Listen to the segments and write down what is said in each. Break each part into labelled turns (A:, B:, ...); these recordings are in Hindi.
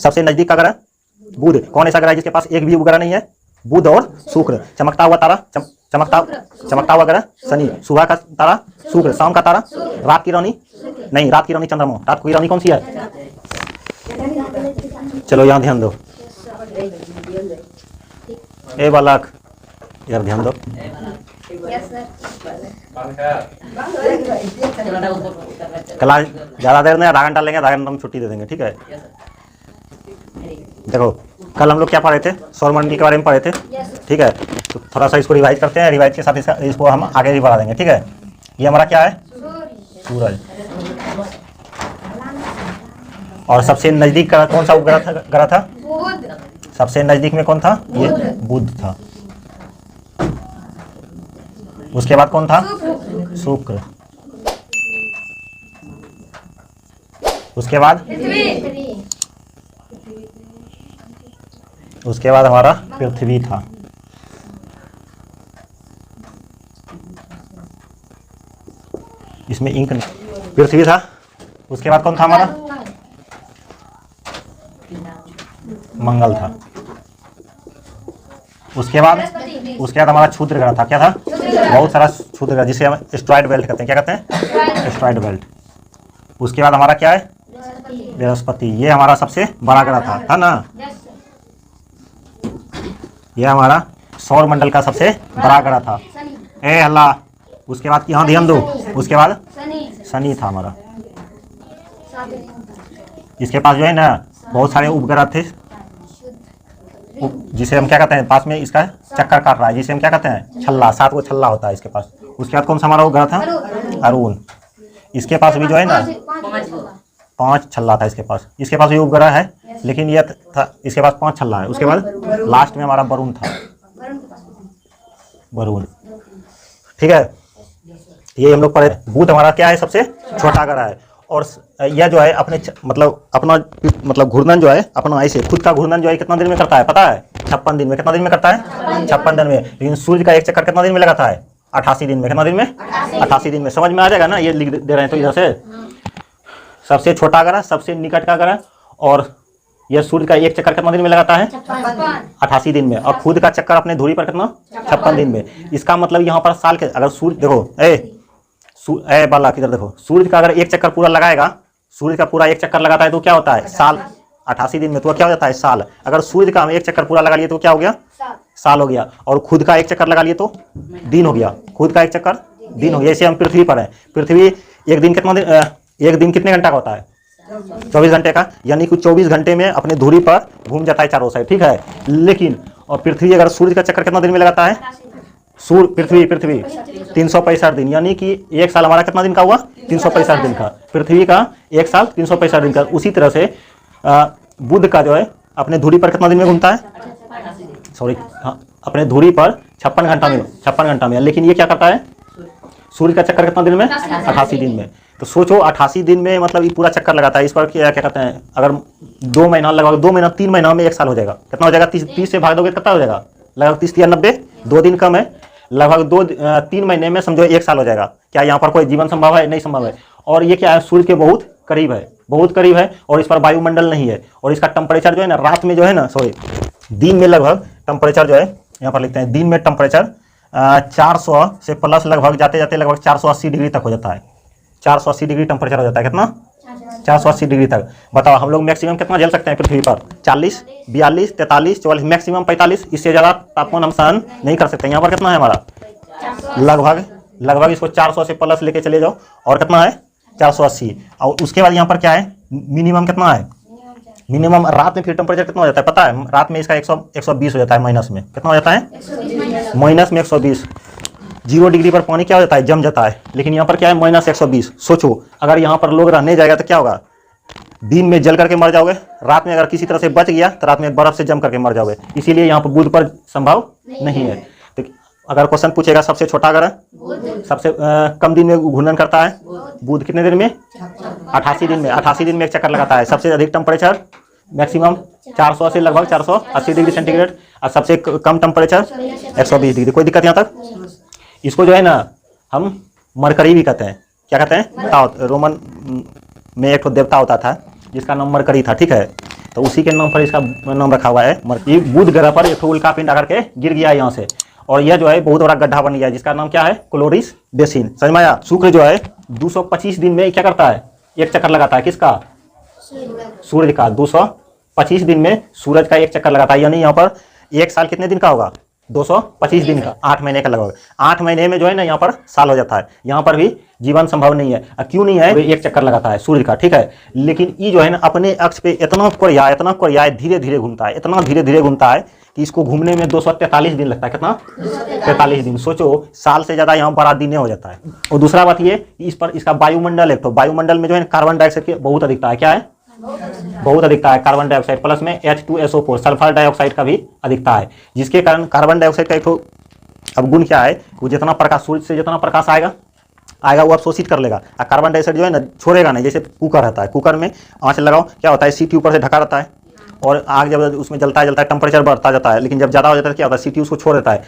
A: सबसे नजदीक का ग्रह बुध। कौन ऐसा ग्रह है जिसके पास एक भी उपग्रह नहीं है? बुध और शुक्र। चमकता हुआ तारा चमकता हुआ ग्रह शनि। सुबह का तारा शुक्र, शाम का तारा, रात की रानी नहीं, रात की रानी चंद्रमा। रात की रानी कौन सी है? चलो यहाँ ध्यान दो। ए बालक यार ध्यान दो। क्लास ज्यादा देर नहीं, आधा घंटा लेंगे, आधा घंटा हम छुट्टी दे देंगे, ठीक है? देखो कल हम लोग क्या पढ़े थे? सौरमंडल के बारे में पढ़े थे, ठीक है? तो थोड़ा सा इसको रिवाइज करते हैं, रिवाइज के साथ इसको हम आगे भी बढ़ा देंगे, ठीक है? ये हमारा क्या है? सूरज। और सबसे नजदीक का कौन सा ग्रह था? सबसे नजदीक में कौन था? ये बुध था। उसके बाद कौन था? शुक्र। उसके बाद हमारा पृथ्वी था। इसमें इंक नहीं, पृथ्वी था। उसके बाद कौन था हमारा? मंगल था। उसके बाद हमारा क्षुद्र ग्रह था। क्या था? बहुत सारा क्षुद्र ग्रह जिसे हम एस्ट्रॉइड बेल्ट कहते हैं। क्या कहते हैं? Asteroid belt. उसके बाद हमारा क्या है? बृहस्पति। ये हमारा सबसे बड़ा ग्रह था ना? ये हमारा सौर मंडल का सबसे बड़ा ग्रह था। ए अल्लाह। उसके बाद यहाँ ध्यान दो। उसके बाद शनि था हमारा। इसके पास जो है ना बहुत सारे उपग्रह थे, जिसे हम क्या कहते हैं? पास में इसका चक्कर काट रहा है, जिसे हम क्या कहते हैं? छल्ला। 7 को छल्ला होता है इसके पास। उसके बाद कौन सा हमारा ग्रह था? अरुण। इसके पास भी जो है ना 5 छल्ला था इसके पास। इसके पास भी उपग्रह है, लेकिन ये था इसके पास 5 छल्ला है। उसके बाद लास्ट में हमारा वरुण था। वरुण, ठीक है? ये हम लोग पढ़े। बुध हमारा क्या है? सबसे छोटा ग्रह है। और यह जो है अपने अपना घूर्णन जो है अपना ऐसे खुद का घूर्णन जो है कितना दिन में करता है पता है? 56 दिन में। कितना दिन में करता है? 56 दिन में। लेकिन सूर्य का एक चक्कर कितना दिन में लगाता है? 88 दिन में। कितना दिन में? 88 दिन में। समझ में आ जाएगा ना? ये लिख दे रहे हैं तो इधर से सबसे छोटा ग्रह, सबसे निकट का ग्रह, और यह सूर्य का एक चक्कर कितना दिन में लगाता है? 88 दिन में। और खुद का चक्कर अपने धुरी पर कितना? 56 दिन में। इसका मतलब यहाँ पर साल के, अगर सूर्य देखो ए बालक इधर देखो, सूर्य का अगर एक चक्कर पूरा लगाएगा, सूर्य का पूरा एक चक्कर लगाता है तो क्या होता है? साल। 88 दिन में तो क्या हो जाता है? साल। अगर सूर्य का हम एक चक्कर पूरा लगा लिए तो क्या हो गया? साल हो गया। और खुद का एक चक्कर लगा लिए तो दिन हो गया। खुद का एक चक्कर दिन हो गया। जैसे हम पृथ्वी पर है, पृथ्वी एक दिन कितने घंटा का होता है? 24 घंटे का। यानी कि 24 घंटे में अपने धुरी पर घूम जाता है चारों साइड, ठीक है? लेकिन और पृथ्वी अगर सूर्य का चक्कर कितना दिन में लगाता है? पृथ्वी 365 दिन। यानी कि एक साल हमारा कितना दिन का हुआ? 365 दिन का। पृथ्वी का एक साल 365 दिन का। उसी तरह से बुध का जो है अपने धुरी पर कितना दिन में घूमता है? सॉरी, हाँ, अपने धुरी पर 56 घंटा में। लेकिन ये क्या करता है? सूर्य का चक्कर कितना दिन में? 88 दिन में। तो सोचो 88 दिन में मतलब ये पूरा चक्कर लगाता है। इस पर क्या कहते हैं? अगर 2 महीना लगभग 2 महीना 3 महीना में 1 साल हो जाएगा। कितना हो जाएगा? 30 से भाग दोगे कितना हो जाएगा? लगभग 30 या 90, 2 दिन कम है। लगभग 3 महीने में समझो 1 साल हो जाएगा। क्या यहाँ पर कोई जीवन संभव है? नहीं संभव है। और ये क्या है? सूर्य के बहुत करीब है, बहुत करीब है। और इस पर वायुमंडल नहीं है। और इसका टेम्परेचर जो है ना रात में जो है ना, सॉरी, दिन में लगभग टेम्परेचर जो है यहाँ पर लिखते हैं, दिन में टेम्परेचर 400 से प्लस लगभग जाते जाते लगभग 480 डिग्री तक हो जाता है। 480 डिग्री टेम्परेचर हो जाता है। कितना? 480 डिग्री तक। बताओ हम लोग मैक्सिमम कितना झेल सकते हैं पृथ्वी पर? 40, 42, 43, 44, मैक्सिमम 45। इससे ज़्यादा तापमान हम सहन नहीं कर सकते। यहाँ पर कितना है हमारा? लगभग इसको 400 से प्लस लेके चले जाओ। और कितना है? 480। और उसके बाद यहाँ पर क्या है? मिनिमम कितना है? मिनिमम रात में फिर टेम्परेचर कितना हो जाता है पता है? रात में इसका 120 हो जाता है। माइनस में कितना हो जाता है? माइनस में 120। 0 डिग्री पर पानी क्या हो जाता है? जम जाता है। लेकिन यहाँ पर क्या है? माइनस 120। सोचो अगर यहाँ पर लोग रहने जाएगा तो क्या होगा? दिन में जल करके मर जाओगे। रात में अगर किसी तरह से बच गया तो रात में बर्फ से जम करके मर जाओगे। इसीलिए यहाँ पर बुध पर संभव नहीं है। तो अगर क्वेश्चन पूछेगा सबसे छोटा ग्रह सबसे कम दिन में घूर्णन करता है, बुध कितने दिन में? 88 दिन में। 88 दिन में एक चक्कर लगाता है। सबसे अधिक टेम्परेचर मैक्सिमम 400 से लगभग 480 डिग्री सेंटीग्रेड। और सबसे कम टेम्परेचर 120 डिग्री। कोई दिक्कत यहाँ तक? इसको जो है ना हम मरकरी भी कहते हैं। क्या कहते हैं? रोमन में एक देवता होता था जिसका नाम मरकरी था, ठीक है? तो उसी के नाम पर इसका नाम रखा हुआ है मरकरी। बुध ग्रह पर एक उल्का पिंड आकर के गिर गया यहाँ से, और यह जो है बहुत बड़ा गड्ढा बन गया जिसका नाम क्या है, क्लोरिस बेसिन। समझ में आया। शुक्र जो है 225 दिन में क्या करता है, एक चक्कर लगाता है। किसका, सूर्य का। 225 दिन में सूरज का एक चक्कर लगाता है, यानी यहाँ पर एक साल कितने दिन का होगा, 225 दिन का, 8 महीने का लगभग। 8 महीने में जो है ना यहाँ पर साल हो जाता है। यहाँ पर भी जीवन संभव नहीं है। क्यों नहीं है, एक चक्कर लगाता है सूर्य का, ठीक है। लेकिन ये जो है ना अपने अक्ष पे इतना कोरिया धीरे धीरे घूमता है, इतना धीरे धीरे घूमता है कि इसको घूमने में 243 दिन लगता है। कितना, 43 दिन। सोचो, साल से ज्यादा यहाँ 12 दिन हो जाता है। और दूसरा बात ये, इस पर इसका वायुमंडल है, तो वायुमंडल में जो है कार्बन डाइऑक्साइड की बहुत अधिकता है। क्या है, बहुत अधिकता है कार्बन डाइऑक्साइड, प्लस में H2SO4 सल्फर डाइऑक्साइड का भी अधिकता है, जिसके कारण कार्बन डाइऑक्साइड का एक तो अब गुण क्या है, वो जितना प्रकाश सूर्य से जितना प्रकाश आएगा वो अवशोषित कर लेगा, और कार्बन डाइऑक्साइड जो है ना छोड़ेगा नहीं। जैसे कुकर रहता है, कुकर में आंच लगाओ, क्या होता है, सीटी ऊपर से ढका रहता है, और आग जब उसमें जलता है टेम्परेचर बढ़ता जाता है, लेकिन जब ज़्यादा हो जाता है क्या होता है, सीटी उसको छोड़ देता है।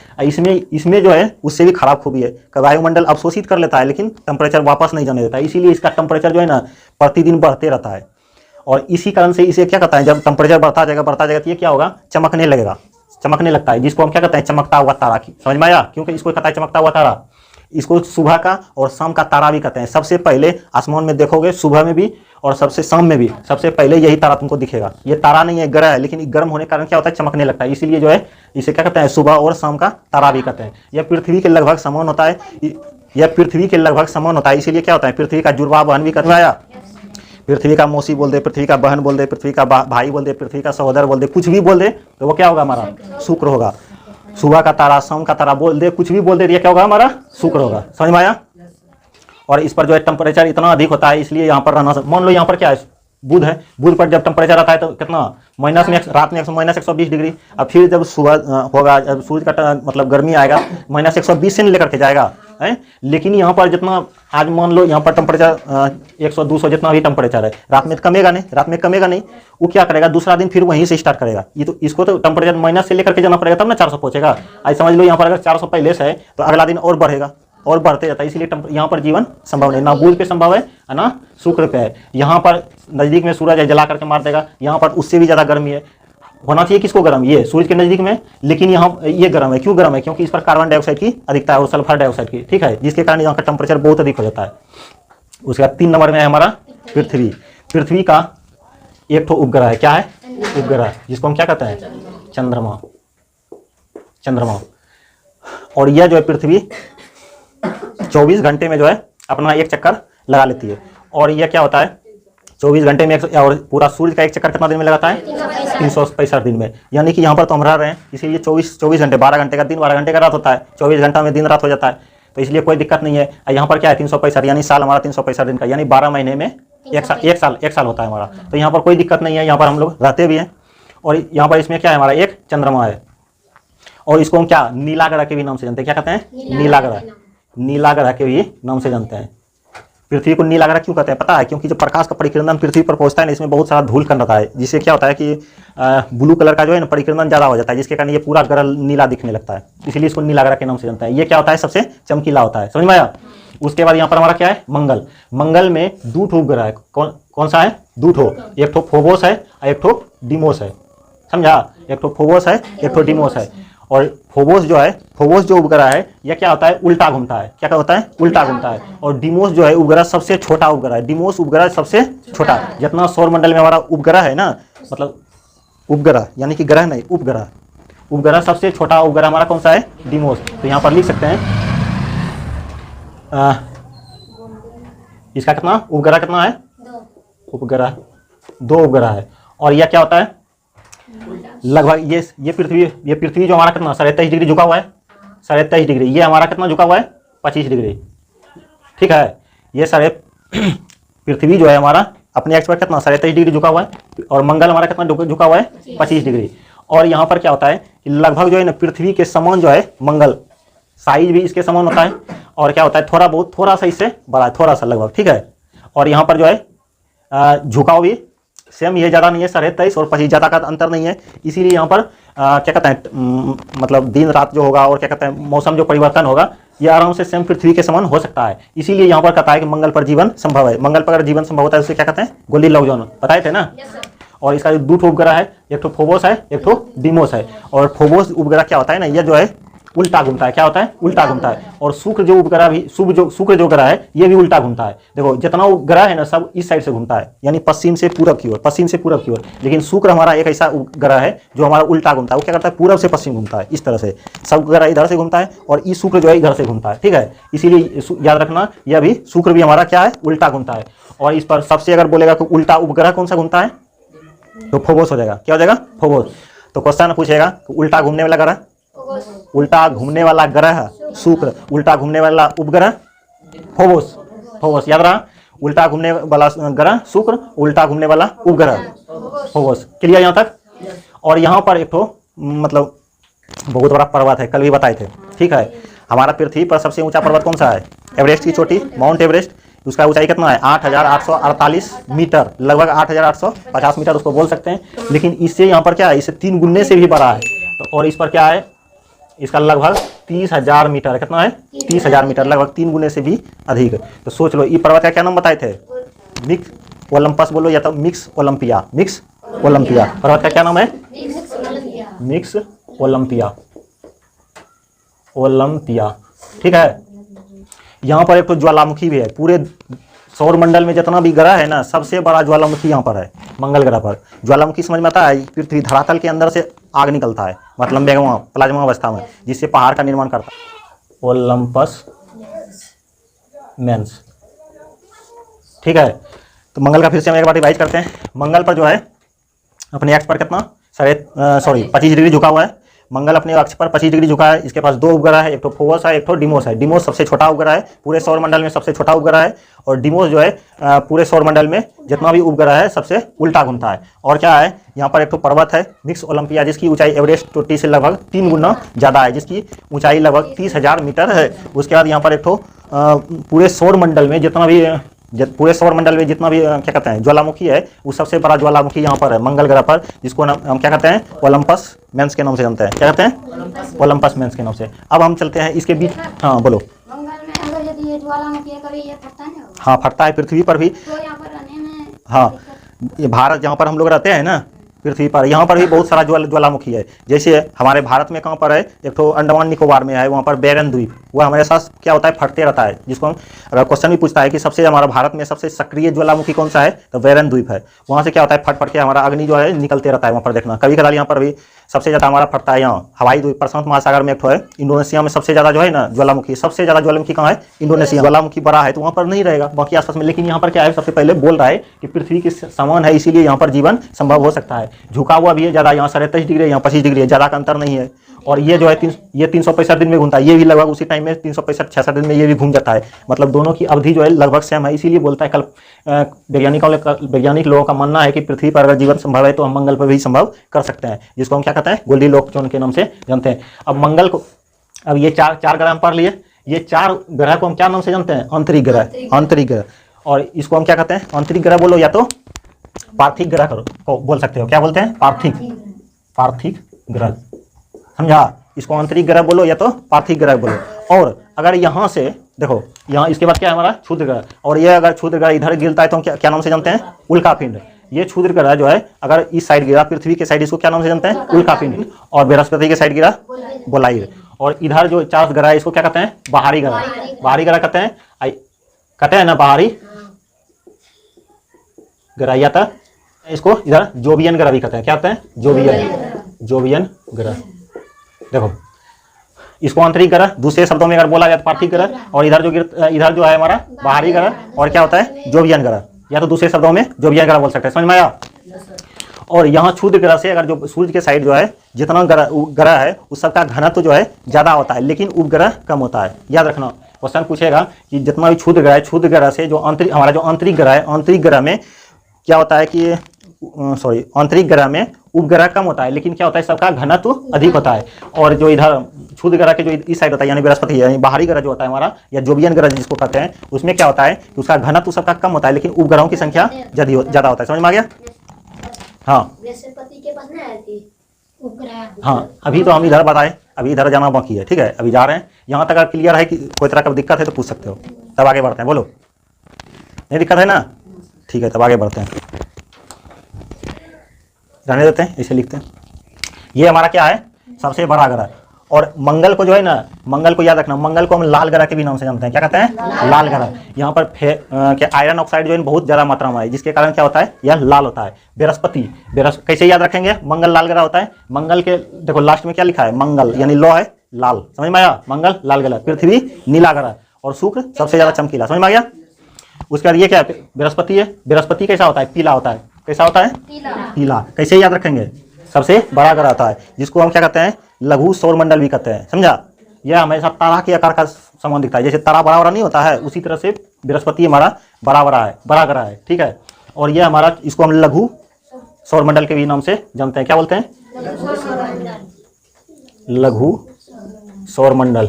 A: इसमें जो है उससे भी खराब खूबी है, वायुमंडल अवशोषित कर लेता है लेकिन टेम्परेचर वापस नहीं जाने देता है, इसीलिए इसका टेम्परेचर जो है ना प्रतिदिन बढ़ते रहता है। और इसी कारण से इसे क्या कहता है, जब टेम्परेचर बढ़ता जाएगा तो ये क्या होगा, चमकने लगता है, जिसको हम क्या कहते हैं, चमकता हुआ तारा। समझ में आया, क्योंकि इसको कहता है चमकता हुआ तारा। इसको सुबह का और शाम का तारा भी कहते हैं। सबसे पहले आसमान में देखोगे, सुबह में भी और सबसे शाम में भी, सबसे पहले यही तारा तुमको दिखेगा। ये तारा नहीं है, ग्रह है, लेकिन गर्म होने के कारण क्या होता है, चमकने लगता है। इसीलिए जो है इसे क्या कहते हैं, सुबह और शाम का तारा भी कहते हैं। यह पृथ्वी के लगभग समान होता है, इसीलिए क्या होता है, पृथ्वी का जुड़वा बहन भी कहते हैं। पृथ्वी का मौसी बोल दे, पृथ्वी का बहन बोल दे, पृथ्वी का भाई बोल दे, पृथ्वी का सहोदर बोल दे, कुछ भी बोल दे तो वो क्या होगा, हमारा शुक्र होगा। सुबह का तारा, शाम का तारा बोल दे, कुछ भी बोल दे, ये क्या होगा, हमारा शुक्र होगा। समझ में आया। और इस पर जो है टेम्परेचर इतना अधिक होता है, इसलिए यहाँ पर रहना, मान लो यहाँ पर क्या है, बुध है, बुध पर जब टेम्परेचर आता है तो कितना, माइनस में, रात में -120 डिग्री। अब फिर जब सुबह होगा, जब सूर्य का मतलब गर्मी आएगा, -120 से नहीं लेकर के जाएगा है। लेकिन यहाँ पर जितना आज मान लो यहाँ पर टेम्परेचर 100-200 जितना भी टेम्परेचर है, रात में कमेगा नहीं, वो क्या करेगा, दूसरा दिन फिर वहीं से स्टार्ट करेगा। ये तो इसको तो टेम्परेचर माइनस से लेकर के जाना पड़ेगा, तब ना 400 पहुंचेगा। आज समझ लो यहाँ पर अगर 400 पहले से है तो अगला दिन और बढ़ेगा और बढ़ते जाता है, इसलिए यहाँ पर जीवन संभव नहीं, ना बुध पे संभव है ना शुक्र पे है। यहाँ पर नजदीक में सूरज है, जला करके मार देगा, यहाँ पर उससे भी ज्यादा गर्मी है। होना चाहिए किसको गर्म, ये सूरज के नजदीक में, लेकिन यहाँ ये गर्म है। क्यों गर्म है, क्योंकि इस पर कार्बन डाइऑक्साइड की अधिकता है और सल्फर डाइऑक्साइड की, ठीक है, जिसके कारण यहाँ का टेम्परेचर बहुत अधिक हो जाता है। उसके बाद 3 नंबर में है हमारा पृथ्वी। पृथ्वी का एक ठो उपग्रह है, क्या है, उपग्रह, जिसको हम क्या कहते हैं, चंद्रमा। और यह जो है पृथ्वी 24 घंटे में जो है अपना एक चक्कर लगा लेती है। और यह क्या होता है, 24 घंटे में और पूरा सूर्य का एक चक्कर कितना दिन में लगाता है, 365 दिन में। यानी कि यहाँ पर तो हम रह रहे हैं, इसीलिए 24 घंटे, 12 घंटे का दिन, 12 घंटे का रात होता है, 24 घंटा में दिन रात हो जाता है, तो इसलिए कोई दिक्कत नहीं है। यहाँ पर क्या है, 365, यानी साल हमारा 365 दिन का, यानी 12 महीने में एक साल होता है हमारा। तो यहाँ पर कोई दिक्कत नहीं है, यहाँ पर हम लोग रहते भी हैं। और यहाँ पर इसमें क्या है, हमारा एक चंद्रमा है, और इसको हम क्या, नीला ग्रह के भी नाम से जानते हैं। क्या कहते हैं, नीला ग्रह के भी नाम से जानते हैं। पृथ्वी को नीला ग्रह क्यों कहते हैं पता है, क्योंकि जब प्रकाश का परिक्रणन पृथ्वी पर पहुंचता है ना, इसमें बहुत सारा धूल कण रहता है, जिससे क्या होता है कि ब्लू कलर का जो है ना परिक्रणन ज्यादा हो जाता है, जिसके कारण ये पूरा ग्रह नीला दिखने लगता है, इसलिए इसको नीला ग्रह के नाम से जानता है। ये क्या होता है, सबसे चमकीला होता है। समझ में आया। उसके बाद यहाँ पर हमारा क्या है, मंगल में 2 ठो उपग्रह है। कौन सा है, 2 ठो, एक ठो फोबोस है और एक ठो डिमोस है। समझा, एक ठो फोबोस है, एक ठो डिमोस है। और फोबोस जो उपग्रह है, यह क्या होता है, उल्टा घूमता है। क्या होता है, उल्टा घूमता है। और डिमोस जो है उपग्रह सबसे छोटा उपग्रह है। डिमोस उपग्रह सबसे छोटा, जितना सौर मंडल में हमारा उपग्रह है ना, मतलब उपग्रह यानी कि ग्रह नहीं, उपग्रह सबसे छोटा उपग्रह हमारा कौन सा है, डिमोस। तो यहाँ पर लिख सकते हैं इसका कितना उपग्रह कितना है, 2 उपग्रह है। और यह क्या होता है, लगभग ये पृथ्वी जो हमारा कितना 23.5 डिग्री झुका हुआ है, 23.5 डिग्री। ये हमारा कितना झुका हुआ है, 25 डिग्री, ठीक है। ये पृथ्वी जो है हमारा अपने एक्स पर कितना 23.5 डिग्री झुका हुआ है, और मंगल हमारा कितना झुका हुआ है, 25 डिग्री। और यहाँ पर क्या होता है कि लगभग जो है ना पृथ्वी के समान जो है मंगल, साइज भी इसके समान होता है। और क्या होता है, थोड़ा सा इससे बड़ा है, थोड़ा सा लगभग, ठीक है। और यहाँ पर जो है झुकाव भी सेम, ये ज़्यादा नहीं है, 23.5 और 25 ज़्यादा का अंतर नहीं है। इसीलिए यहाँ पर क्या कहते हैं, मतलब दिन रात जो होगा और क्या कहते हैं मौसम जो परिवर्तन होगा, ये आराम से सेम पृथ्वी के समान हो सकता है। इसीलिए यहाँ पर कहता है कि मंगल पर जीवन संभव है। मंगल पर अगर जीवन संभव होता है उसे क्या कहते हैं, गोल्डीलॉक्स जोन, बताए थे ना। और इसका जो दो उपग्रह है, एक तो फोबोस है, एक तो डीमोस है। और फोबोस उपग्रह क्या होता है ना, यह जो है उल्टा घूमता है। क्या होता है? उल्टा घूमता है। और शुक्र जो उपग्रह भी शुक्र जो ग्रह है ये भी उल्टा घूमता है। देखो जितना ग्रह है ना सब इस साइड से घूमता है, यानी पश्चिम से पूरब की ओर, पश्चिम से पूरब की ओर। लेकिन शुक्र हमारा एक ऐसा ग्रह है जो हमारा उल्टा घूमता है। वो क्या करता है? पूरब से पश्चिम घूमता है। इस तरह से सब ग्रह इधर से घूमता है और इस शुक्र जो है इधर से घूमता है। ठीक है, इसीलिए याद रखना यह भी शुक्र भी हमारा क्या है? उल्टा घूमता है। और इस पर सबसे अगर बोलेगा कि उल्टा उपग्रह कौन सा घूमता है तो फोबोस हो जाएगा। क्या हो जाएगा? फोबोस। तो क्वेश्चन पूछेगा उल्टा घूमने वाला ग्रह, उल्टा घूमने वाला ग्रह शुक्र, उल्टा घूमने वाला उपग्रह फोबोस। फोबोस याद रहा, उल्टा घूमने वाला ग्रह शुक्र, उल्टा घूमने वाला उपग्रह फोबोस। क्लियर यहाँ तक? और यहाँ पर एक तो मतलब बहुत बड़ा पर्वत है, कल भी बताए थे। ठीक है, हमारा पृथ्वी पर सबसे ऊंचा पर्वत कौन सा है? एवरेस्ट की चोटी, माउंट एवरेस्ट। उसका ऊंचाई कितना है? 8,848 मीटर, लगभग 8,850 मीटर उसको बोल सकते हैं। लेकिन इससे यहाँ पर क्या है? इससे 3 गुने से भी बड़ा है। तो और इस पर क्या है? इसका लगभग 30,000 मीटर। कितना है? 30,000 मीटर, लगभग 3 गुने से भी अधिक। तो सोच लो ये पर्वत का क्या नाम बताए थे? मिक्स ओलंपस बोलो या तो मिक्स ओलंपिया। मिक्स ओलंपिया पर्वत का क्या नाम है? Mix Olympia. ओलंपिया। ठीक है, यहाँ पर एक तो ज्वालामुखी भी है। पूरे सौर मंडल में जितना भी ग्रह है ना सबसे बड़ा ज्वालामुखी यहाँ पर है, मंगल ग्रह पर। ज्वालामुखी समझ में आता है? पृथ्वी धरातल के अंदर से आग निकलता है, मतलब मैग्मा प्लाज्मा अवस्था में, जिससे पहाड़ का निर्माण करता है। Olympus Mons. ठीक है, तो मंगल का फिर से हम एक बार रिवाइज करते हैं। मंगल पर जो है अपने एक्स पर कितना 25 डिग्री झुका हुआ है। मंगल अपने अक्ष पर 25 डिग्री झुका है। इसके पास 2 उपग्रह है, एक तो फोबोस है, एक तो डीमोस है। डीमोस सबसे छोटा उपग्रह है, पूरे सौर मंडल में सबसे छोटा उपग्रह है। और डीमोस जो है पूरे सौर मंडल में जितना भी उपग्रह है सबसे उल्टा घूमता है। और क्या है? यहाँ पर एक तो पर्वत है मिक्स ओलंपिया, जिसकी ऊंचाई एवरेस्ट चोटी से लगभग 3 गुना ज़्यादा है, जिसकी ऊंचाई लगभग 30,000 मीटर है। उसके बाद यहाँ पर एक तो पूरे सौर मंडल में जितना भी क्या कहते हैं ज्वालामुखी है, वो सबसे बड़ा ज्वालामुखी यहाँ पर है मंगल ग्रह पर, जिसको हम क्या कहते हैं? ओलंपस मेंस के नाम से जानते हैं। क्या कहते हैं? ओलंपस मेंस के नाम से। अब हम चलते हैं इसके बीच। हाँ बोलो।
B: मंगल में अगर यदि ये ज्वालामुखी है कभी ये फटता नहीं होगा?
A: हाँ फटता है, पृथ्वी पर भी।
B: तो यहाँ पर रहने में
A: हाँ, ये भारत जहाँ पर हम लोग रहते हैं ना पृथ्वी पर, यहाँ पर भी बहुत सारा ज्वालामुखी है। जैसे हमारे भारत में कहाँ पर है? एक तो अंडमान निकोबार में है, वहाँ पर बैरन द्वीप, वो हमारे साथ क्या होता है? फटते रहता है। जिसको हम अगर क्वेश्चन भी पूछता है कि सबसे हमारा भारत में सबसे सक्रिय ज्वालामुखी कौन सा है, तो बैरन द्वीप है। वहाँ से क्या होता है? फट फट के हमारा अग्नि जो है निकलते रहता है वहाँ पर। देखना कभी कदार यहाँ पर भी सबसे ज़्यादा हमारा फटता है यहाँ हवाई द्वीप, प्रशांत महासागर में एक है। इंडोनेशिया में सबसे ज़्यादा जो है ना ज्वालामुखी, सबसे ज़्यादा ज्वालामुखी कहाँ है? इंडोनेशिया। ज्वालामुखी बड़ा है तो वहाँ पर नहीं रहेगा, बाकी आसपास में। लेकिन यहाँ पर क्या है? सबसे पहले बोल रहा है कि पृथ्वी के समान है, इसीलिए यहाँ पर जीवन संभव हो सकता है। झुका हुआ भी है ज़्यादा, यहाँ 23.5 डिग्री, यहाँ 25 डिग्री है, ज़्यादा का अंतर नहीं है। और ये जो है ये 365 दिन में घूमता है, ये भी लगभग उसी टाइम में 365-66 दिन में ये भी घूम जाता है। मतलब दोनों की अवधि जो है लगभग सेम है। इसीलिए बोलता है कल वैज्ञानिक लोगों का मानना है कि पृथ्वी पर अगर जीवन संभव है तो हम मंगल पर भी संभव कर सकते हैं, जिसको हम क्या कहते हैं? गोल्डीलॉक जोन के नाम से जानते हैं। अब मंगल को, अब ये चार ग्रह हम पढ़ लिए। ये 4 ग्रह को हम क्या नाम से जानते हैं? आंतरिक ग्रह। आंतरिक ग्रह। और इसको हम क्या कहते हैं? आंतरिक ग्रह बोलो या तो पार्थिव ग्रह को बोल सकते हो। क्या बोलते हैं? पार्थिव ग्रह। समझा? इसको आंतरिक ग्रह बोलो या तो पार्थिव ग्रह बोलो। और अगर यहाँ से देखो, यहाँ इसके बाद क्या है हमारा? क्षुद्र ग्रह। और ये अगर क्षुद्र ग्रह इधर गिरता है तो हम क्या नाम से जानते हैं? उल्कापिंड। ये क्षुद्र ग्रह जो है अगर इस साइड गिरा, पृथ्वी के साइड, इसको क्या नाम से जानते हैं? उल्कापिंड। और बृहस्पति के साइड गिरा, बोलाइर। और इधर जो 4 ग्रह है इसको क्या कहते हैं? बाहरी ग्रह। बाहरी ग्रह कहते हैं ना, बाहरी ग्रह। या तो इसको इधर जोवियन ग्रह भी कहते हैं। क्या कहते हैं? जोवियन ग्रह। देखो इसको आंतरिक ग्रह, दूसरे शब्दों में अगर बोला जाए तो पार्थिव ग्रह। और इधर जो है हमारा बाहरी ग्रह, और क्या होता है? जोवियन ग्रह, या तो दूसरे शब्दों में जोवियन ग्रह बोल सकते हैं। समझ में आया? और यहाँ क्षुद्र ग्रह से अगर जो सूर्य के साइड जो है जितना ग्रह है उस सबका घनत्व जो है ज़्यादा होता है, लेकिन उपग्रह कम होता है। याद रखना, क्वेश्चन पूछेगा कि जितना भी क्षुद्र ग्रह है, क्षुद्र ग्रह से जो हमारा जो आंतरिक ग्रह है, आंतरिक ग्रह में क्या होता है कि आंतरिक ग्रह में उपग्रह कम होता है, लेकिन क्या होता है? सबका घनत्व अधिक होता है। और जो इधर क्षुद्र ग्रह के जो इस साइड होता है, यानी बृहस्पति, यानी बाहरी ग्रह जो होता है हमारा, या जोवियन ग्रह जिसको कहते हैं, उसमें क्या होता है कि उसका घनत्व सबका कम होता है, लेकिन उपग्रहों की संख्या ज़्यादा होता है। समझ में आ गया? हाँ,
B: बृहस्पति के पास नहीं आती उपग्रह।
A: हाँ, अभी तो हम इधर बताए, अभी इधर जाना बाकी है। ठीक है, अभी जा रहे हैं। यहाँ तक अगर क्लियर है कि कोई तरह का दिक्कत है तो पूछ सकते हो, तब आगे बढ़ते हैं। बोलो, नहीं दिक्कत है ना? ठीक है, तब आगे बढ़ते हैं। रहने देते हैं, इसे लिखते हैं। ये हमारा क्या है, सबसे बड़ा ग्रह। और मंगल को जो है ना, मंगल को याद रखना, मंगल को हम लाल ग्रह के भी नाम से जानते हैं। क्या कहते हैं, लाल ग्रह। यहाँ पर क्या आयरन ऑक्साइड जो है बहुत ज़्यादा मात्रा में है, जिसके कारण क्या होता है, यह लाल होता है। बृहस्पति, कैसे याद रखेंगे, मंगल लाल ग्रह होता है। मंगल के देखो लास्ट में क्या लिखा है, मंगल यानी लो है लाल, समझ में आया, मंगल लाल ग्रह। पृथ्वी नीला ग्रह और शुक्र सबसे ज़्यादा चमकीला, समझ में आ गया। उसके बाद ये क्या है, बृहस्पति है। बृहस्पति कैसा होता है, पीला होता है। कैसा होता है, पीला। कैसे याद रखेंगे, सबसे बड़ा ग्रह होता है, जिसको हम क्या कहते हैं, लघु सौर मंडल भी कहते हैं, समझा। यह हमेशा तारा के आकार का समान दिखता है, जैसे तारा बड़ा बड़ा नहीं होता है, उसी तरह से बृहस्पति हमारा बड़ा बड़ा है, बड़ा ग्रह है, ठीक है। और यह हमारा, इसको हम लघु सौर मंडल के भी नाम से जानते हैं। क्या बोलते हैं, लघु सौर मंडल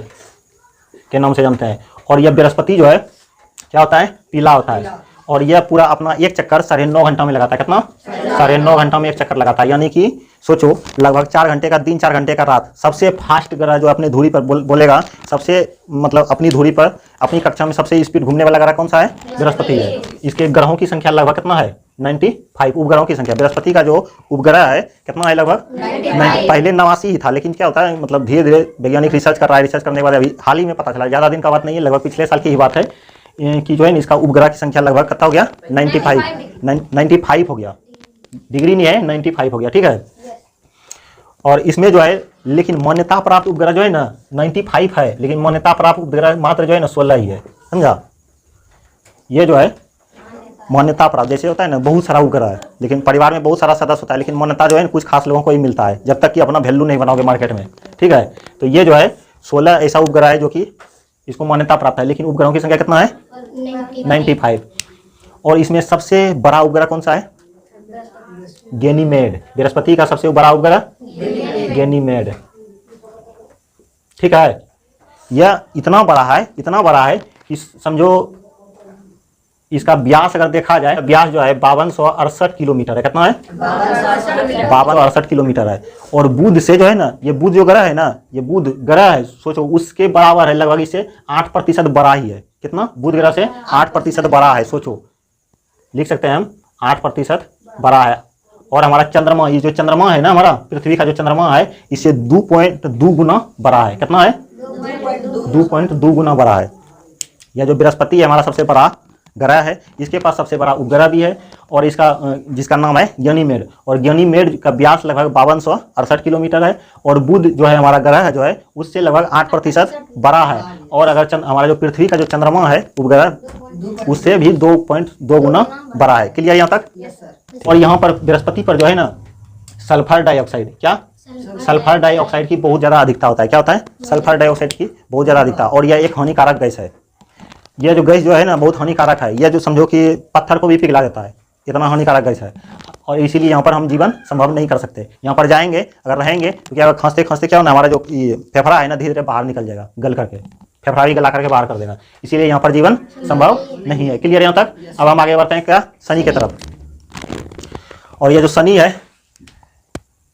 A: के नाम से जानते हैं। और यह बृहस्पति जो है क्या होता है, पीला होता है। और यह पूरा अपना एक चक्कर 9.5 घंटा में लगाता है। कितना, 9.5 घंटा में एक चक्कर लगाता है, यानी कि सोचो लगभग 4 घंटे का दिन, 4 घंटे का रात। सबसे फास्ट ग्रह जो अपनी धुरी पर बोलेगा, सबसे मतलब अपनी धुरी पर अपनी कक्षा में सबसे स्पीड घूमने वाला ग्रह कौन सा है, बृहस्पति है। इसके ग्रहों की संख्या लगभग कितना है, 95 उपग्रहों की संख्या। बृहस्पति का जो उपग्रह है कितना है, लगभग 90। पहले 89 ही था, लेकिन क्या होता है, मतलब धीरे धीरे वैज्ञानिक रिसर्च कर रहा है, रिसर्च करने के बाद अभी हाल ही में पता चला, ज़्यादा दिन का बात नहीं है, लगभग पिछले साल की ही बात है कि जो है इसका उपग्रह की संख्या लगभग कितना हो गया, 95 हो गया। डिग्री नहीं है, 95 हो गया, ठीक है। और इसमें जो है, लेकिन मान्यता प्राप्त उपग्रह जो है ना 95 है, लेकिन मान्यता प्राप्त उपग्रह मात्र जो है ना 16 ही है, समझा। ये जो है मान्यता प्राप्त, जैसे होता है ना बहुत सारा उपग्रह है, लेकिन परिवार में बहुत सारा सदस्य होता है, लेकिन मान्यता जो है कुछ खास लोगों को ही मिलता है, जब तक कि अपना वैल्यू नहीं बनाओगे मार्केट में, ठीक है। तो ये जो है 16 ऐसा उपग्रह है जो कि इसको मान्यता प्राप्त है, लेकिन उपग्रहों की संख्या कितना है, 95। और इसमें सबसे बड़ा उपग्रह कौन सा है, गैनीमेड। बृहस्पति का सबसे बड़ा उपग्रह गैनीमेड, ठीक है। यह इतना बड़ा है कि समझो इसका व्यास अगर देखा जाए, व्यास जो है 5268 किलोमीटर है। कितना है, 5268 किलोमीटर है। और बुध से जो है ना, ये बुध जो ग्रह है ना, ये बुध ग्रह है, सोचो उसके बराबर है, लगभग इससे 8% बड़ा ही है। कितना, बुध ग्रह से 8% बड़ा है, सोचो, लिख सकते हैं हम 8% बड़ा है। और हमारा चंद्रमा, ये जो चंद्रमा है ना हमारा, पृथ्वी का जो चंद्रमा है, इससे 2.2 गुना बड़ा है। कितना है, 2.2 गुना बड़ा है। यह जो बृहस्पति है हमारा सबसे बड़ा ग्रह है, इसके पास सबसे बड़ा उपग्रह भी है, और इसका जिसका नाम है गैनीमेड। और गैनीमेड का व्यास लगभग 5268 किलोमीटर है। और बुध जो है हमारा ग्रह जो है, उससे लगभग 8% बड़ा है। और अगर हमारा जो पृथ्वी का जो चंद्रमा है उपग्रह, उससे भी 2.2 गुना बड़ा है। क्लियर यहाँ तक। और यहाँ पर बृहस्पति पर जो है ना सल्फर डाइऑक्साइड, क्या, सल्फर डाइऑक्साइड की बहुत ज़्यादा अधिकता होता है। क्या होता है, सल्फर डाइऑक्साइड की बहुत ज़्यादा अधिकता। और यह एक हानिकारक गैस है। यह जो गैस जो है ना बहुत हानिकारक है। यह जो समझो कि पत्थर को भी पिघला देता है, इतना हानिकारक गैस है। और इसीलिए यहाँ पर हम जीवन संभव नहीं कर सकते। यहाँ पर जाएंगे अगर रहेंगे तो क्या खांसते खांसते क्या होना, हमारा जो फेफड़ा है ना धीरे धीरे बाहर निकल जाएगा, गल करके फेफड़ा भी गला करके बाहर कर देगा। इसीलिए यहाँ पर जीवन संभव नहीं है। क्लियर यहाँ तक। अब हम आगे बढ़ते हैं क्या, शनि की तरफ। और ये जो शनि है,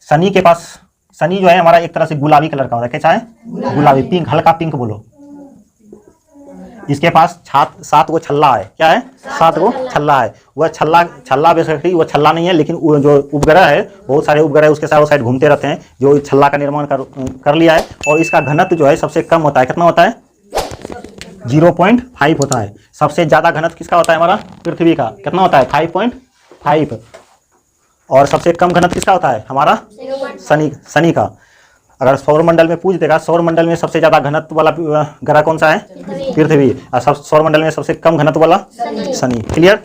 A: शनि के पास, शनि जो है हमारा एक तरह से गुलाबी कलर का होता है। कैसा है, गुलाबी, पिंक, हल्का पिंक बोलो। इसके पास 7 गो छल्ला है। क्या है, 7 गो छल्ला है। वह छल्ला बेसिकली वो छल्ला नहीं है, लेकिन वो जो उपग्रह है, बहुत सारे उपग्रह उसके चारों साइड घूमते रहते हैं, जो छल्ला का निर्माण कर लिया है। और इसका घनत्व जो है सबसे कम होता है। कितना होता है, 0.5 होता है। सबसे ज़्यादा घनत्व किसका होता है, हमारा पृथ्वी का। कितना होता है, 5.5। और सबसे कम घनत्व किसका होता है, हमारा शनि का। अगर सौर मंडल में पूछ देगा, सौर मंडल में सबसे ज़्यादा घनत्व वाला ग्रह कौन सा है, पृथ्वी। और सौर मंडल में सबसे कम घनत्व वाला शनि। क्लियर।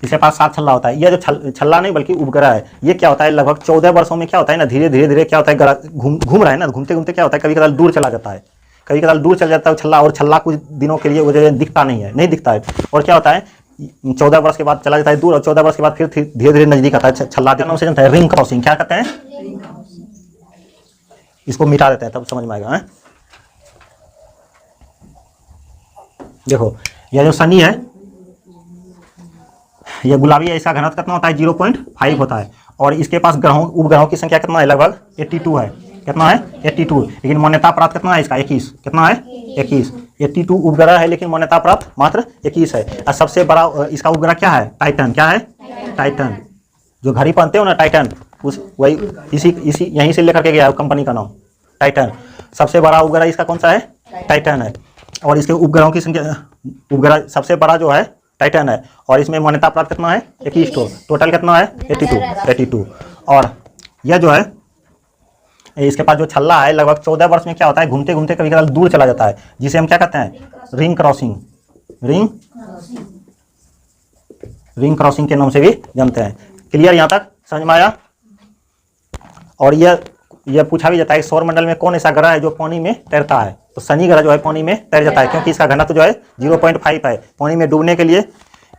A: इसके पास 7 छल्ला होता है। यह जो छल्ला नहीं बल्कि उपग्रह है, ये क्या होता है, लगभग 14 वर्षों में क्या होता है ना, धीरे धीरे क्या होता है, ग्रह घूम रहा है ना, घूमते घूमते क्या होता है, कभी कभार दूर चला जाता है, कभी कभार दूर चल जाता है छल्ला। और छल्ला कुछ दिनों के लिए वो जो दिखता नहीं दिखता है। और क्या होता है, 14 वर्ष के बाद चला जाता है दूर, और 14 वर्ष के बाद फिर धीरे धीरे नजदीक आता है। छल्ला के नाम से जानता है, रिंग क्रॉसिंग। क्या कहते हैं, इसको मिटा देते हैं तब समझ में आएगा है? देखो यह जो शनि है, यह गुलाबी है, इसका घनत्व कितना होता है, 0.5 होता है। और इसके पास उपग्रहों की संख्या कितना है, लगभग 82 है। कितना है, 82। लेकिन मान्यता प्राप्त कितना है इसका, 21। कितना है, 21। 82 उपग्रह है, लेकिन मान्यता प्राप्त मात्र 21 है। और सबसे बड़ा इसका उपग्रह क्या है, टाइटन। क्या है, टाइटन। जो घड़ी पहनते हो ना, टाइटन, उस वही इसी इसी यहीं से लेकर के गया है कंपनी का नाम टाइटन। सबसे बड़ा उपग्रह इसका कौन सा है? टाइटन है। और इसके उपग्रहों की संख्या, उपग्रह सबसे बड़ा जो है टाइटन है। और इसमें मान्यता प्राप्त कितना है? 21 ठो। टोटल कितना है? 82। और यह जो है इसके पास जो छल्ला है लगभग 14 वर्ष में क्या होता है, घूमते घूमते कभी कभी दूर चला जाता है, जिसे हम क्या कहते हैं? Ring crossing. रिंग क्रॉसिंग के नाम से भी जानते हैं। क्लियर यहाँ तक समझ में आया? और यह पूछा भी जाता है सौर मंडल में कौन ऐसा ग्रह है जो पानी में तैरता है? तो शनि ग्रह जो है पानी में तैर जाता है, क्योंकि इसका घनत्व जो है 0.5 है। पानी में डूबने के लिए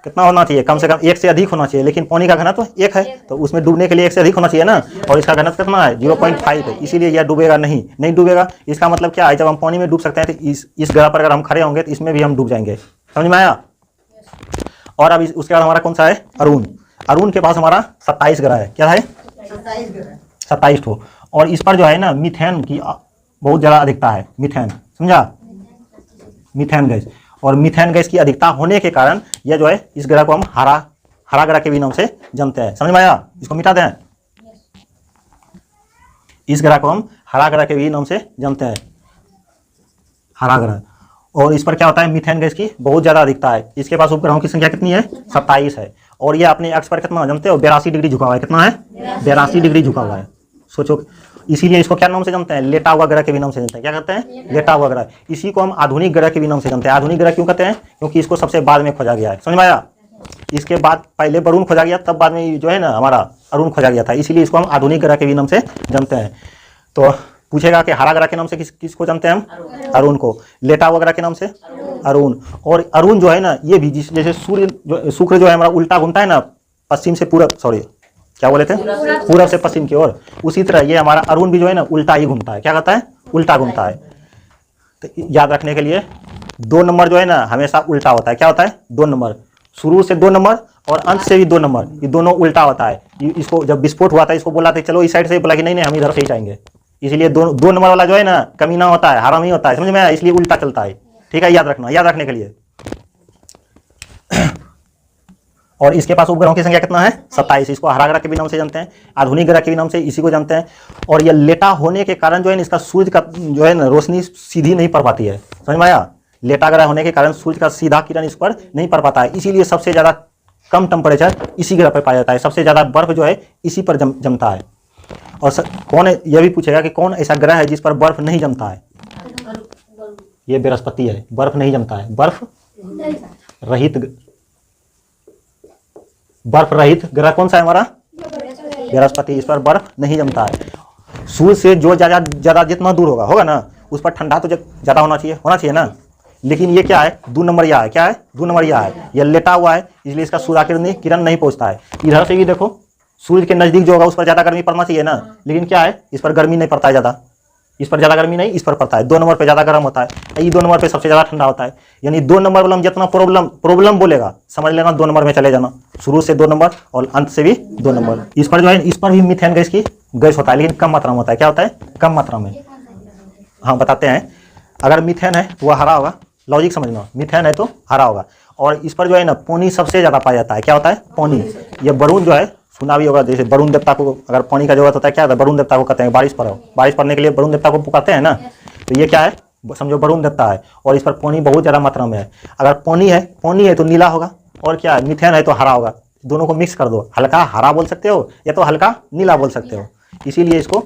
A: कितना होना चाहिए? कम से कम 1 से अधिक होना चाहिए, लेकिन पानी का घनत्व 1 है, तो उसमें डूबने के लिए 1 से अधिक होना चाहिए ना। और इसका घनत्व कितना है? 0.5 है, इसीलिए यह डूबेगा नहीं डूबेगा। इसका मतलब क्या है? जब हम पानी में डूब सकते हैं तो इस ग्रह पर अगर हम खड़े होंगे तो इसमें भी हम डूब जाएंगे। समझ में आया? और अब उसके बाद हमारा कौन सा है? अरुण। अरुण के पास हमारा 27 ग्रह है। क्या है? 27 ठो। और इस पर जो है ना मीथेन की बहुत ज़्यादा अधिकता है। मीथेन, समझा? Methane gas. और मीथेन गैस की अधिकता होने के कारण यह जो है इस ग्रह को हम हरा ग्रह के भी नाम से जानते हैं। समझ में आया? इसको मिटा दें। इस ग्रह को हम हरा ग्रह के भी नाम से जानते हैं, हरा ग्रह। और इस पर क्या होता है? मीथेन गैस की बहुत ज़्यादा अधिकता है। इसके पास उपग्रहों की संख्या कितनी है? 27 है। और ये अपने अक्ष पर कितना जानते हो? 82 डिग्री झुका हुआ है। कितना है? 82 डिग्री झुका हुआ है। सोचो, इसीलिए इसको क्या नाम से जानते हैं? लेटा हुआ ग्रह के भी नाम से जानते हैं। क्या कहते हैं? लेटा हुआ ग्रह। इसी को हम आधुनिक ग्रह के भी नाम से जानते हैं। आधुनिक ग्रह क्यों कहते हैं? क्योंकि इसको सबसे बाद में खोजा गया है। समझ में आया? इसके बाद पहले वरुण खोजा गया, तब बाद में जो है ना हमारा अरुण खोजा गया था, इसीलिए इसको हम आधुनिक ग्रह के भी नाम से जानते हैं। तो पूछेगा कि हरा ग्रह के नाम से किसको जानते हैं हम? अरुण को। लेटा हुआ ग्रह के नाम से अरुण। और अरुण जो है ना ये भी जैसे शुक्र जो है हमारा उल्टा घूमता है ना, पश्चिम से पूरब, सॉरी क्या बोले थे? पूरब से पश्चिम की ओर, उसी तरह ये हमारा अरुण भी जो है ना उल्टा ही घूमता है। क्या कहता है? उल्टा घूमता है। तो याद रखने के लिए 2 नंबर जो है ना हमेशा उल्टा होता है। क्या होता है? 2 नंबर। शुरू से 2 नंबर और अंत से भी 2 नंबर, ये दोनों उल्टा होता है। इसको जब विस्फोट हुआ था इसको बोला था चलो इस साइड से, बोला कि नहीं हम इधर से ही जाएंगे। इसलिए 2 नंबर वाला जो है ना कमीना होता है, हरामी होता है। समझ में आया? इसलिए उल्टा चलता है। ठीक है, याद रखना, याद रखने के लिए। और इसके पास उपग्रहों की संख्या कितना है? 27। इसको हरा ग्रह के भी नाम से जानते हैं, आधुनिक ग्रह के भी नाम से इसी को जानते हैं। और ये लेटा होने के कारण जो है इसका सूर्य का जो है ना रोशनी सीधी नहीं पड़ पाती है। समझ में आया? लेटा ग्रह होने के कारण सूर्य का सीधा किरण इस पर नहीं पड़ पाता है, इसीलिए सबसे ज़्यादा कम टेम्परेचर इसी ग्रह पर पाया जाता है। सबसे ज़्यादा बर्फ जो है इसी पर जमता है। और कौन है, यह भी पूछेगा कि कौन ऐसा ग्रह है जिस पर बर्फ नहीं जमता है? ये बृहस्पति है। बर्फ नहीं जमता है, बर्फ रहित ग्रह कौन सा है हमारा? बृहस्पति। इस पर बर्फ नहीं जमता है। सूर्य से जो ज़्यादा जितना दूर होगा ना उस पर ठंडा तो ज़्यादा होना चाहिए ना। लेकिन ये क्या है? 2 नंबरिया है। क्या है? 2 नंबरिया है। ये लेटा हुआ है, इसलिए इसका सूर्य किरण नहीं पहुंचता है। इधर से भी देखो, सूर्य के नज़दीक जो होगा उस पर ज़्यादा गर्मी पड़ना चाहिए ना, लेकिन क्या है? इस पर गर्मी नहीं पड़ता है ज़्यादा। इस पर ज़्यादा गर्मी नहीं, इस पर पड़ता है। 2 नंबर पे ज़्यादा गर्म होता है, ये 2 नंबर पे सबसे ज़्यादा ठंडा होता है। यानी 2 नंबर वाला जितना प्रॉब्लम बोलेगा समझ लेना 2 नंबर में चले जाना। शुरू से 2 नंबर और अंत से भी 2 नंबर। इस पर जो है इस पर भी मीथेन गैस होता है, लेकिन कम मात्रा में होता है। क्या होता है? कम मात्रा में। हाँ बताते हैं। अगर मीथेन है तो वह हरा होगा, लॉजिक समझना। मीथेन है तो हरा होगा। और इस पर जो है ना पानी सबसे ज़्यादा पाया जाता है। क्या होता है? पानी। ये वरुण जो है सुना भी होगा, जैसे वरुण देवता को अगर पानी का जरूरत होता है क्या होता है? वरुण देवता को कहते हैं बारिश पड़ने के लिए वरुण देवता को पुकारते हैं ना। तो ये क्या है? समझो वरुण देवता है और इस पर पानी बहुत ज़्यादा मात्रा में है। अगर पानी है तो नीला होगा, और क्या है? मीथेन है तो हरा होगा। दोनों को मिक्स कर दो, हल्का हरा बोल सकते हो या तो हल्का नीला बोल सकते हो। इसीलिए इसको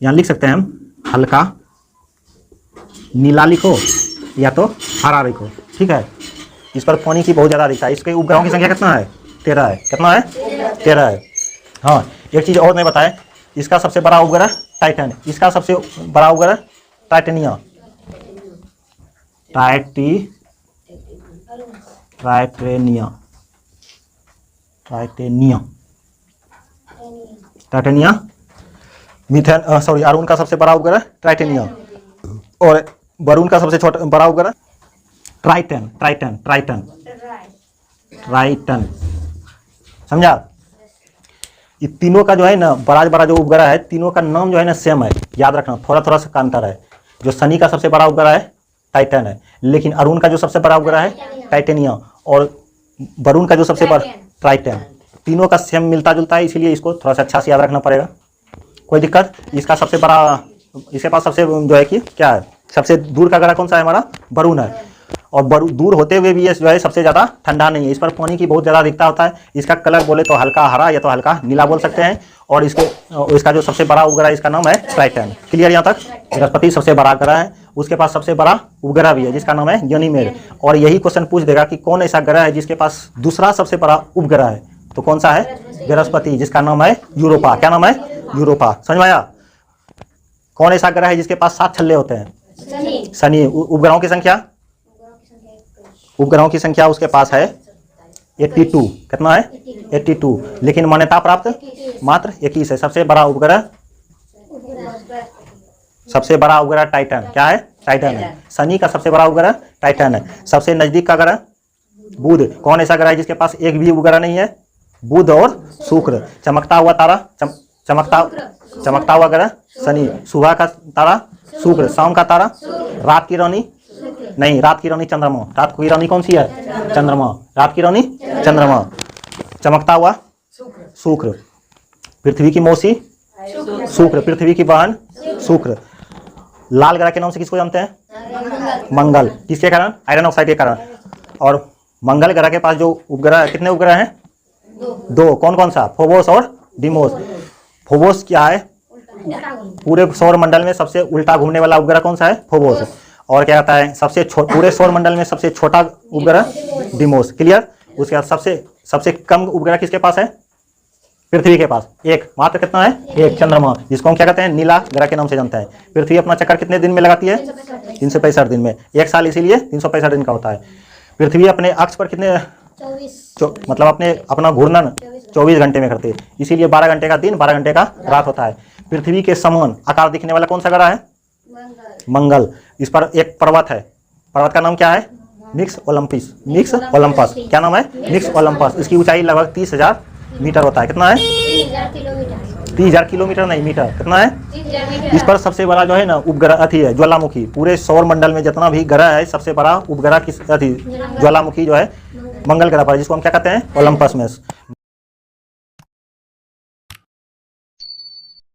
A: यहाँ लिख सकते हैं हम, हल्का नीला लिखो या तो हरा लिखो। ठीक है। इस पर पानी की बहुत ज़्यादा अधिकता है। इसके उपग्रहों की संख्या कितना है? 13 है। कितना है? 13 है। हाँ, एक चीज़ और नहीं बताए, इसका सबसे बड़ा उपग्रह टाइटन है। इसका सबसे बड़ा उपग्रह टाइटेनिया। मीथेन सॉरी अरुण का सबसे बड़ा उपग्रह टाइटेनिया। और वरुण का सबसे छोटा बड़ा उपग्रह ट्राइटन। समझा? ये तीनों का जो है ना बड़ा जो उपग्रह है, तीनों का नाम जो है ना सेम है। याद रखना, थोड़ा सा अंतर है। जो शनि का सबसे बड़ा उपग्रह है टाइटन है, लेकिन अरुण का जो सबसे बड़ा उपग्रह है टाइटेनिया, और वरुण का जो सबसे बड़ा ट्राइटन। तीनों का सेम मिलता जुलता है, इसीलिए इसको थोड़ा सा अच्छा से याद रखना पड़ेगा। कोई दिक्कत? इसका सबसे बड़ा, इसके पास सबसे जो है कि क्या है, सबसे दूर का ग्रह कौन सा है हमारा? वरुण है। और दूर होते हुए भी ये जो है सबसे ज़्यादा ठंडा नहीं है, इस पर पानी की बहुत ज़्यादा अधिकता होता है। इसका कलर बोले तो हल्का हरा या तो हल्का नीला बोल सकते हैं। और इसका जो सबसे बड़ा उपग्रह है इसका नाम है टाइटन। क्लियर यहाँ तक? बृहस्पति सबसे बड़ा ग्रह है, उसके पास सबसे बड़ा उपग्रह भी है जिसका नाम है गनीमेड। और यही क्वेश्चन पूछ देगा कि कौन ऐसा ग्रह है जिसके पास दूसरा सबसे बड़ा उपग्रह है, तो कौन सा है? बृहस्पति, जिसका नाम है यूरोपा। क्या नाम है? यूरोपा। समझ में आया? कौन ऐसा ग्रह है जिसके पास 7 छल्ले होते हैं? शनि। उपग्रहों की संख्या, उपग्रहों की संख्या उसके पास है 82। कितना है? 82। लेकिन मान्यता प्राप्त मात्र 21 है। सबसे बड़ा उपग्रह, सबसे बड़ा उपग्रह टाइटन। क्या है? टाइटन है। शनि का सबसे बड़ा उपग्रह टाइटन है। सबसे नजदीक का ग्रह बुध। कौन ऐसा ग्रह है जिसके पास एक भी उपग्रह नहीं है? बुध और शुक्र। चमकता हुआ तारा, चमकता हुआ ग्रह शनि। सुबह का तारा शुक्र, शाम का तारा, रात की रानी नहीं, रात की रानी चंद्रमा। रात की रानी कौन सी है? चंद्रमा। रात की रानी चंद्रमा। चमकता हुआ शुक्र। पृथ्वी की मौसी शुक्र। पृथ्वी की बहन शुक्र। लाल ग्रह के नाम से किसको जानते हैं? मंगल। किसके कारण? आयरन ऑक्साइड के कारण। और मंगल ग्रह के पास जो उपग्रह, कितने उपग्रह हैं? 2। कौन कौन सा? फोबोस और डिमोस। फोबोस क्या है? पूरे सौर मंडल में सबसे उल्टा घूमने वाला उपग्रह कौन सा है? फोबोस। और क्या कहता है, सबसे पूरे सौर मंडल में सबसे छोटा उपग्रह डिमोस। क्लियर? उसके बाद सबसे कम उपग्रह किसके पास है? पृथ्वी के पास। एक मात्र। कितना है? एक, चंद्रमा, जिसको हम क्या कहते हैं? नीला ग्रह के नाम से जानते हैं। पृथ्वी अपना चक्कर कितने दिन में लगाती है? 365 दिन में। एक साल इसीलिए 365 दिन का होता है। पृथ्वी अपने अक्ष पर कितने, मतलब अपना घूर्णन 24 घंटे में करती है, इसीलिए 12 घंटे का दिन 12 घंटे का रात होता है। पृथ्वी के समान आकार दिखने वाला कौन सा ग्रह है? मंगल। इस पर एक पर्वत है, पर्वत का नाम क्या है? निक्स ओलंपस। निक्स ओलंपस। क्या नाम है? निक्स ओलंपस। इसकी ऊंचाई लगभग 30,000 मीटर होता है। कितना है? 30,000 किलोमीटर नहीं, मीटर। कितना है? इस पर सबसे बड़ा जो है ना उपग्रह अथी है ज्वालामुखी। पूरे सौर मंडल में जितना भी ग्रह है सबसे बड़ा उपग्रह किस अथी ज्वालामुखी जो है मंगल ग्रह पर, जिसको हम क्या कहते हैं? ओलंपस में।